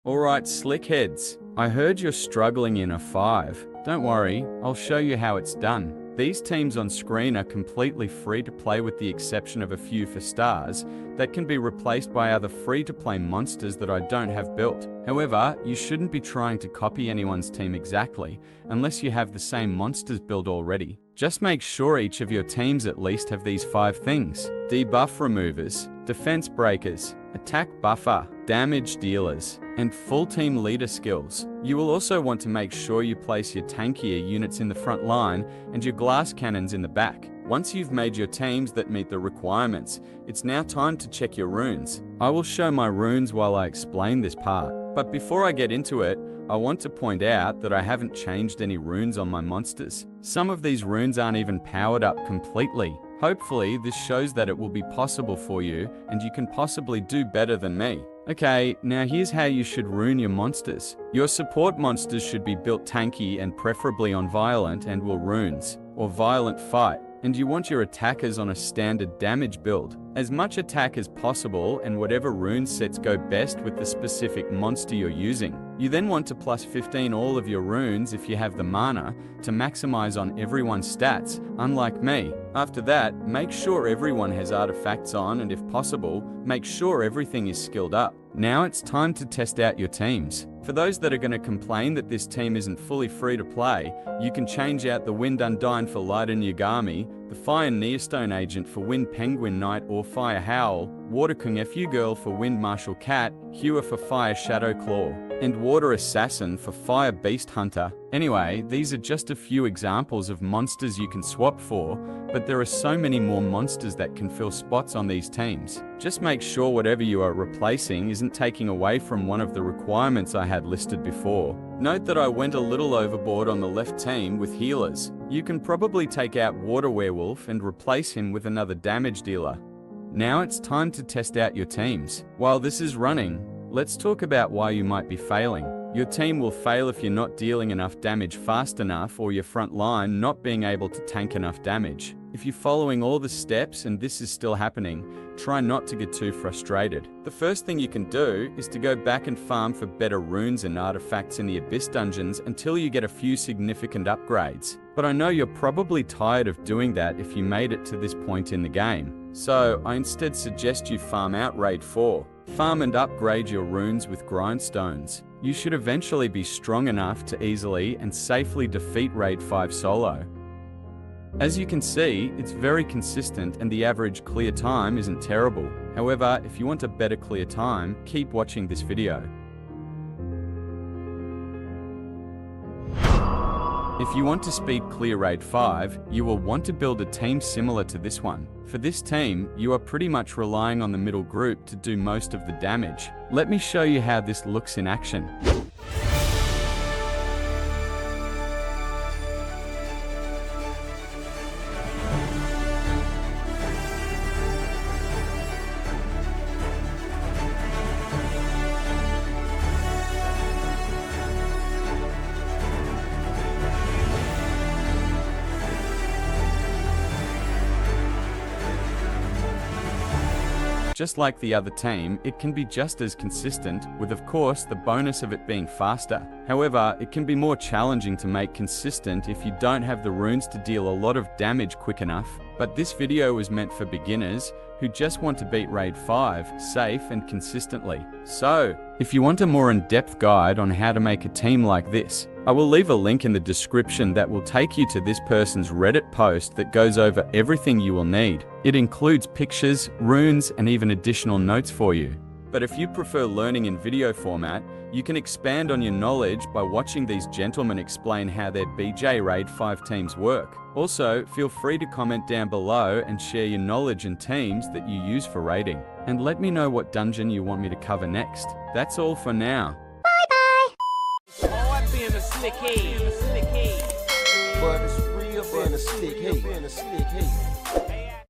Alright, slickheads. I heard you're struggling in F5. Don't worry, I'll show you how it's done. These teams on screen are completely free to play with the exception of a few for stars that can be replaced by other free-to-play monsters that I don't have built. However, you shouldn't be trying to copy anyone's team exactly, unless you have the same monsters built already. Just make sure each of your teams at least have these 5 things: debuff removers, defense breakers, attack buffer, damage dealers, and full team leader skills. You will also want to make sure you place your tankier units in the front line and your glass cannons in the back. Once you've made your teams that meet the requirements, it's now time to check your runes. I will show my runes while I explain this part. But before I get into it, I want to point out that I haven't changed any runes on my monsters. Some of these runes aren't even powered up completely. Hopefully, this shows that it will be possible for you and you can possibly do better than me. Okay, now here's how you should rune your monsters. Your support monsters should be built tanky and preferably on violent and will runes, or violent fight. And you want your attackers on a standard damage build. As much attack as possible and whatever rune sets go best with the specific monster you're using. You then want to plus 15 all of your runes if you have the mana to maximize on everyone's stats, unlike me. After that, make sure everyone has artifacts on and if possible, make sure everything is skilled up. Now it's time to test out your teams. For those that are going to complain that this team isn't fully free to play, you can change out the Wind Undyne for Lyden Yagami, the Fire Neostone Agent for Wind Penguin Knight or Fire Howl, Water Kung Fu Girl for Wind Martial Cat, Hewer for Fire Shadow Claw, and Water Assassin for Fire Beast Hunter. Anyway, these are just a few examples of monsters you can swap for, but there are so many more monsters that can fill spots on these teams. Just make sure whatever you are replacing isn't taking away from one of the requirements I had listed before. Note that I went a little overboard on the left team with healers. You can probably take out Water Werewolf and replace him with another damage dealer. Now it's time to test out your teams. While this is running, let's talk about why you might be failing. Your team will fail if you're not dealing enough damage fast enough or your front line not being able to tank enough damage. If you're following all the steps and this is still happening, try not to get too frustrated. The first thing you can do is to go back and farm for better runes and artifacts in the Abyss dungeons until you get a few significant upgrades. But I know you're probably tired of doing that if you made it to this point in the game. So I instead suggest you farm out Raid 4. Farm and upgrade your runes with grindstones. You should eventually be strong enough to easily and safely defeat Raid 5 solo. As you can see, it's very consistent and the average clear time isn't terrible. However, if you want a better clear time, keep watching this video. If you want to speed clear Raid 5, you will want to build a team similar to this one. For this team, you are pretty much relying on the middle group to do most of the damage. Let me show you how this looks in action. Just like the other team, it can be just as consistent, with of course the bonus of it being faster. However, it can be more challenging to make consistent if you don't have the runes to deal a lot of damage quick enough. But this video is meant for beginners who just want to beat Raid 5 safe and consistently. So, if you want a more in-depth guide on how to make a team like this, I will leave a link in the description that will take you to this person's Reddit post that goes over everything you will need. It includes pictures, runes, and even additional notes for you. But if you prefer learning in video format, you can expand on your knowledge by watching these gentlemen explain how their BJ Raid 5 teams work. Also, feel free to comment down below and share your knowledge and teams that you use for raiding. And let me know what dungeon you want me to cover next. That's all for now. Oh, I been a slick head. But it's real, being a slick head.